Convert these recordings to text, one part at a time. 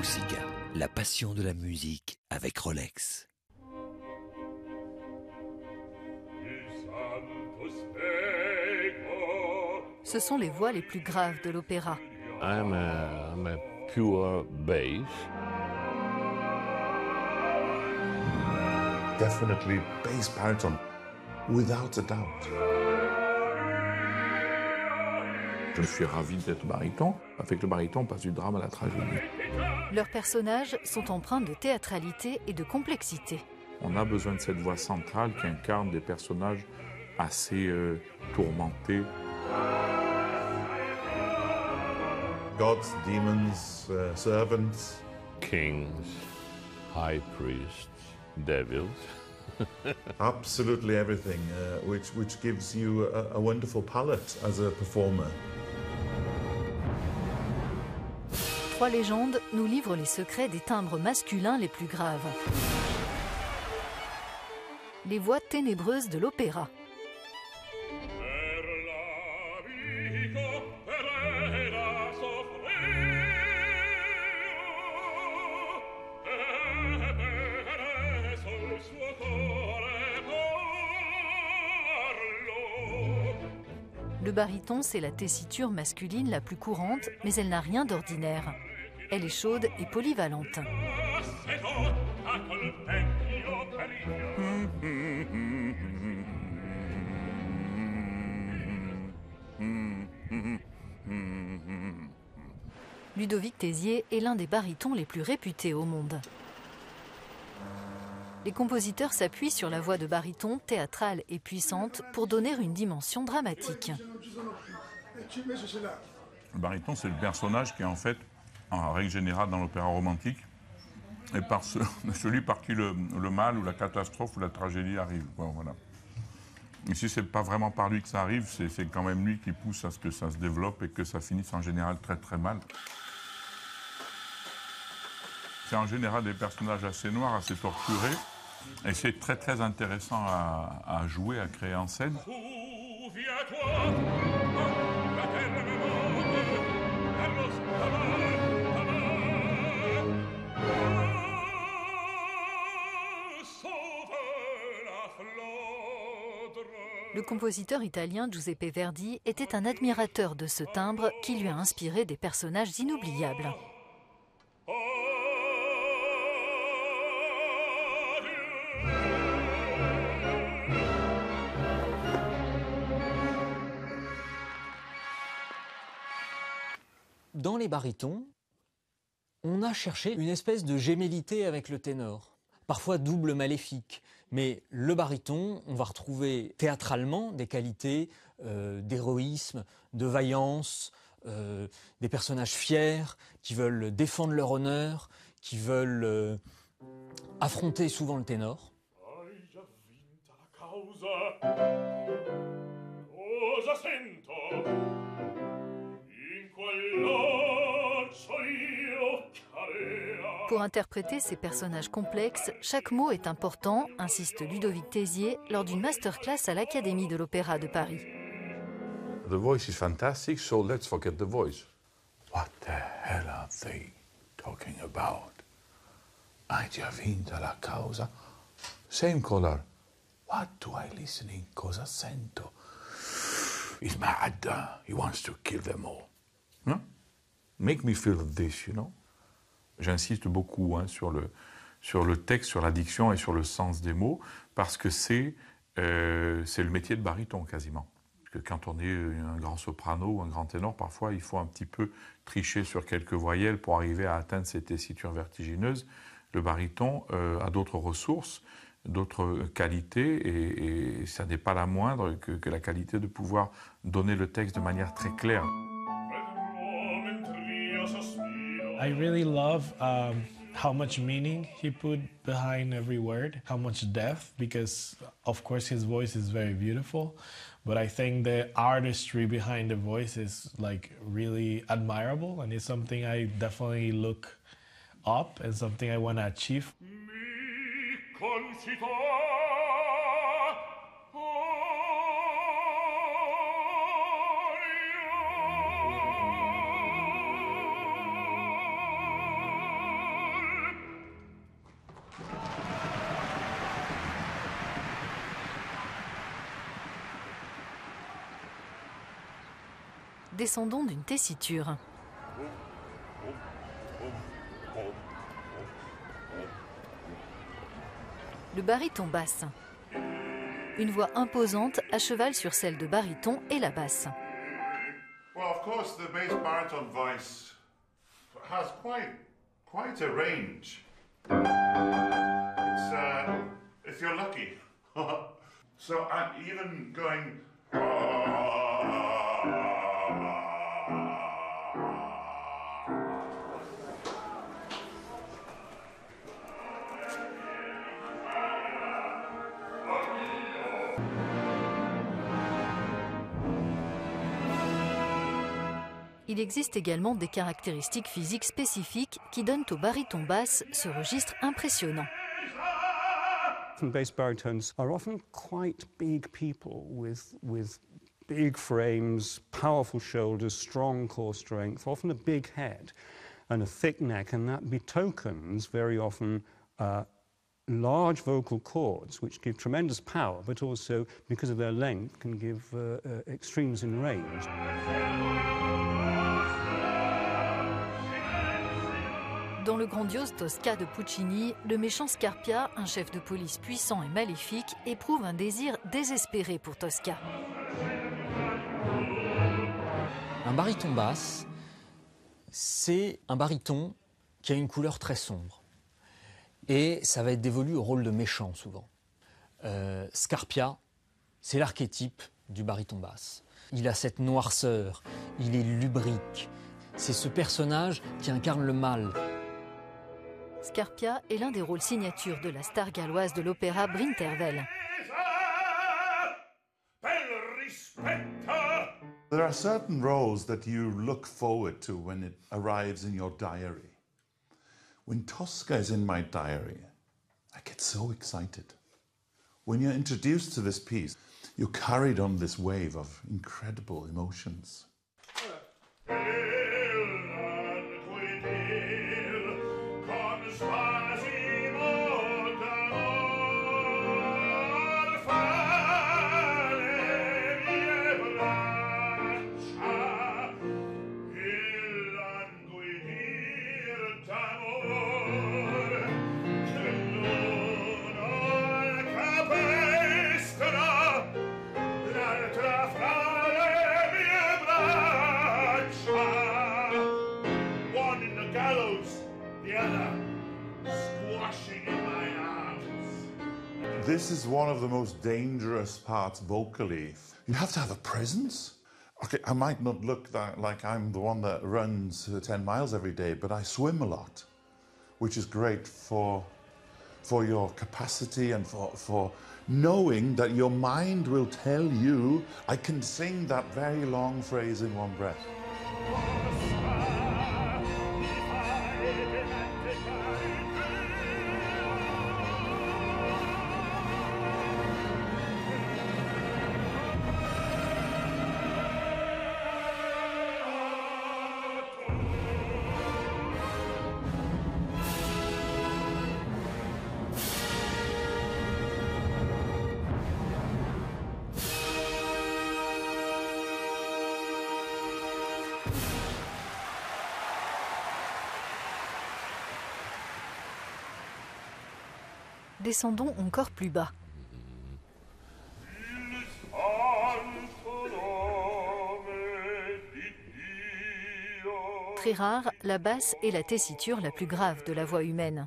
Musica, la passion de la musique avec Rolex. Ce sont les voix les plus graves de l'opéra. I'm a pure bass. Definitely bass baritone, without a doubt. Je suis ravi d'être baryton. Avec le baryton, on passe du drame à la tragédie. Leurs personnages sont empreints de théâtralité et de complexité. On a besoin de cette voix centrale qui incarne des personnages assez tourmentés. Gods, demons, servants. Kings, high priests, devils. Absolutely everything, which gives you a wonderful palette as a performer. Trois légendes nous livrent les secrets des timbres masculins les plus graves. Les voix ténébreuses de l'opéra. Le baryton, c'est la tessiture masculine la plus courante, mais elle n'a rien d'ordinaire. Elle est chaude et polyvalente. Ludovic Tézier est l'un des barytons les plus réputés au monde. Les compositeurs s'appuient sur la voix de baryton théâtrale et puissante pour donner une dimension dramatique. Le baryton, c'est le personnage qui, en fait, en règle générale dans l'opéra romantique, est celui par qui le mal ou la catastrophe ou la tragédie arrive. Bon, voilà. Ici, c'est pas vraiment par lui que ça arrive, c'est quand même lui qui pousse à ce que ça se développe et que ça finisse en général très très mal. C'est en général des personnages assez noirs, assez torturés. Et c'est très très intéressant à jouer, à créer en scène. Le compositeur italien Giuseppe Verdi était un admirateur de ce timbre qui lui a inspiré des personnages inoubliables. Dans les barytons, on a cherché une espèce de gémellité avec le ténor, parfois double maléfique. Mais le baryton, on va retrouver théâtralement des qualités d'héroïsme, de vaillance, des personnages fiers qui veulent défendre leur honneur, qui veulent affronter souvent le ténor. Pour interpréter ces personnages complexes, chaque mot est important, insiste Ludovic Tézier lors d'une masterclass à l'Académie de l'Opéra de Paris. The voice is fantastic, so let's forget the voice. What the hell are they talking about? Hai già vinto la causa? Same color. What do I listening? Cosa sento? He's mad. He wants to kill them all. Huh? Make me feel this, you know? J'insiste beaucoup sur le texte, sur la diction et sur le sens des mots, parce que c'est le métier de baryton quasiment. Parce que quand on est un grand soprano ou un grand ténor, parfois il faut un petit peu tricher sur quelques voyelles pour arriver à atteindre ces tessitures vertigineuses. Le baryton a d'autres ressources, d'autres qualités, et ça n'est pas la moindre que la qualité de pouvoir donner le texte de manière très claire. I really love how much meaning he put behind every word, how much depth, because of course his voice is very beautiful, but I think the artistry behind the voice is like really admirable, and it's something I definitely look up and something I want to achieve. Descendons d'une tessiture. Le baryton basse. Une voix imposante à cheval sur celle de baryton et la basse. Well, of course, the bass baritone voice has quite a range. If you're lucky. So I'm even going. Il existe également des caractéristiques physiques spécifiques qui donnent au baryton basse ce registre impressionnant. Bass baritones are often quite big people with big frames, powerful shoulders, strong core strength, often a big head and a thick neck, and that betokens very often large vocal cords, which give tremendous power, but also, because of their length, can give extremes in range. Dans le grandiose Tosca de Puccini, le méchant Scarpia, un chef de police puissant et maléfique, éprouve un désir désespéré pour Tosca. Un baryton basse, c'est un baryton qui a une couleur très sombre. Et ça va être dévolu au rôle de méchant souvent. Scarpia, c'est l'archétype du baryton basse. Il a cette noirceur, il est lubrique. C'est ce personnage qui incarne le mal. Scarpia est l'un des rôles signatures de la star galloise de l'opéra Brintervel. There are certain roles that you look forward to when it arrives in your diary. When Tosca is in my diary, I get so excited. When you're introduced to this piece, you're carried on this wave of incredible emotions. This is one of the most dangerous parts vocally. You have to have a presence. Okay, I might not look like I'm the one that runs 10 miles every day, but I swim a lot, which is great for your capacity and for knowing that your mind will tell you, I can sing that very long phrase in one breath. Descendons encore plus bas. Très rare, la basse est la tessiture la plus grave de la voix humaine.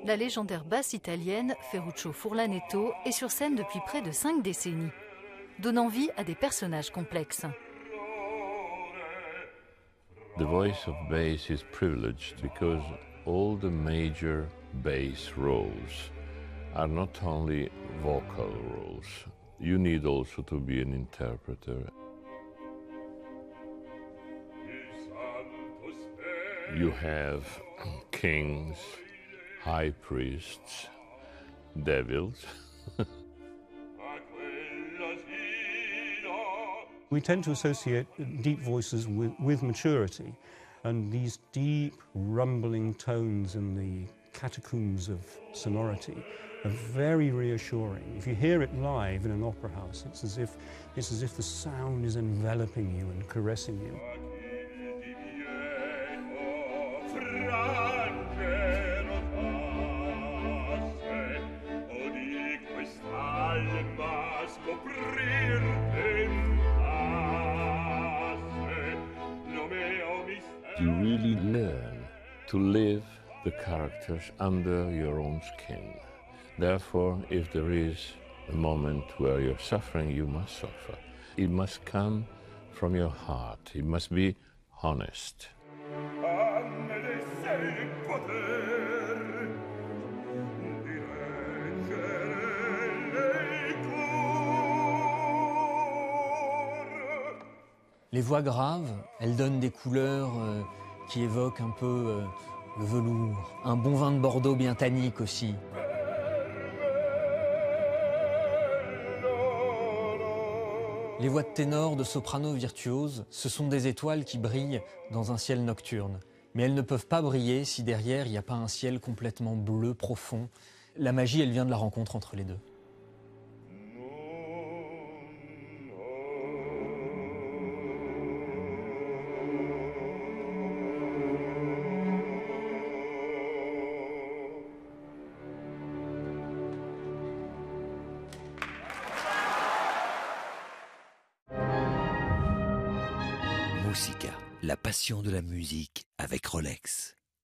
La légendaire basse italienne Ferruccio Furlanetto est sur scène depuis près de 5 décennies. Donnant vie à des personnages complexes. The voice of bass is privileged because all the major bass roles are not only vocal roles. You need also to be an interpreter. You have kings, high priests, devils. We tend to associate deep voices with maturity, and these deep rumbling tones in the catacombs of sonority are very reassuring. If you hear it live in an opera house, it's as if the sound is enveloping you and caressing you. You really learn to live the characters under your own skin. Therefore, if there is a moment where you're suffering, you must suffer. It must come from your heart. It must be honest. Les voix graves, elles donnent des couleurs qui évoquent un peu le velours. Un bon vin de Bordeaux bien tannique aussi. Les voix de ténor, de soprano virtuose, ce sont des étoiles qui brillent dans un ciel nocturne. Mais elles ne peuvent pas briller si derrière il n'y a pas un ciel complètement bleu, profond. La magie, elle vient de la rencontre entre les deux. Musica, la passion de la musique avec Rolex.